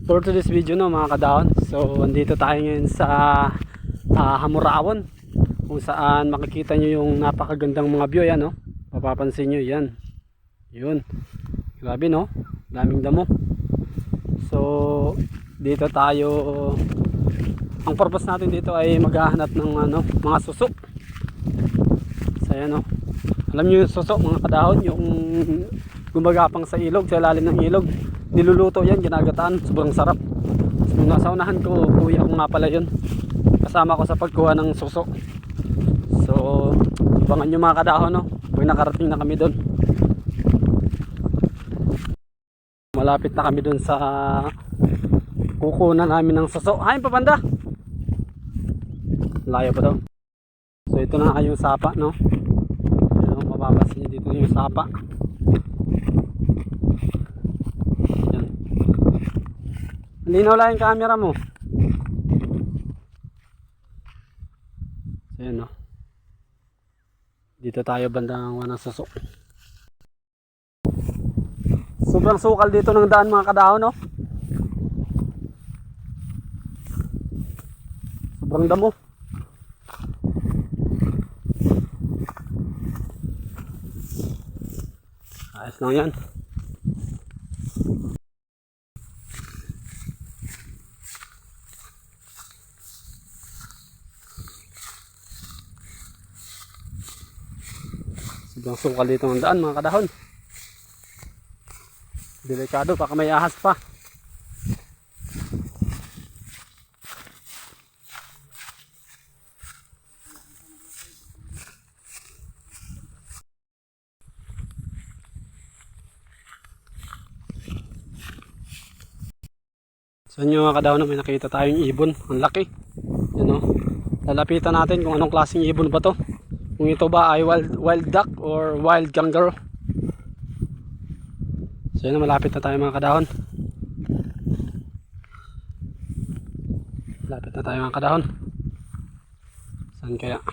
For today's video no mga kadahon, so andito tayo ngayon sa Hamurawon, kung saan makikita nyo yung napakagandang mga view. Yan no, mapapansin nyo yan, yun, grabe no, daming damo. So dito tayo, ang purpose natin dito ay maghahanap ng mga suso. So yan no, alam nyo yung suso mga kadahon, yung gumagapang sa ilog, sa ilalim ng ilog. Niluluto yan, ginagataan, sobrang sarap. So, nasa unahan ko, kuya ko nga pala yun, kasama ko sa pagkuha ng suso. So abangan nyo mga kadahon no, pag nakarating na kami doon. Malapit na kami doon sa kukunan namin ng suso. Ay papanda, layo pa daw. So ito na yung sapa no, mapapansin nyo dito yung sapa. Linaw lang yung camera mo. Ayan no, dito tayo bandang wanang suso. Sobrang sukal dito ng daan mga kadahon no, sobrang damo. Ayos lang yan. Sobrang sukal dito ng daan mga kadahon. Delikado, baka may ahas pa. So yun mga kadahon, may nakita tayong ibon. Ang laki. Yan o. Lalapitan natin kung anong klaseng ibon ba to. Kung ito ba ay wild duck or wild kangaroo. So yun, malapit na tayo mga kadahon. Malapit na tayo mga kadahon. Saan kaya?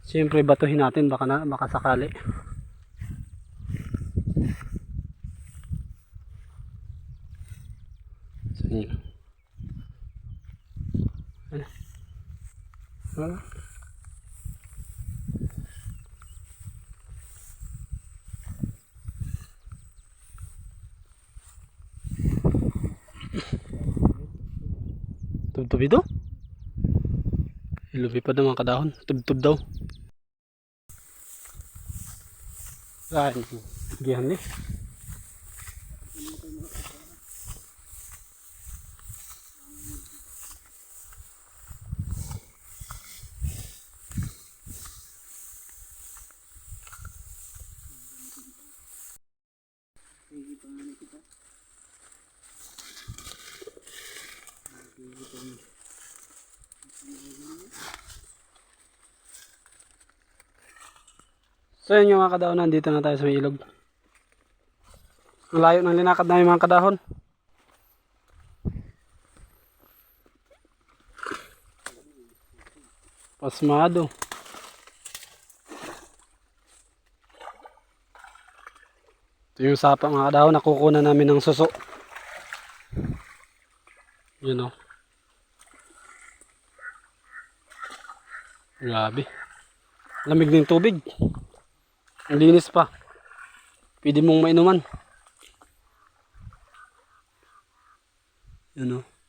Siyempre batuhin natin, baka sakali. So yun. Tubtub ito? Ilumipad ng mga kadahon. Tubtub daw. Ay, gihan eh. So yun yung mga kadahon, nandito na tayo sa may ilog. Ang layo ng linakad namin mga kadahon. Pasmado. Ito yung sapa mga kadahon, nakukunan namin ng suso. Yun o. Grabe. Lamig ng tubig. Ang linis pa. Pwede mong mainuman. Yun o.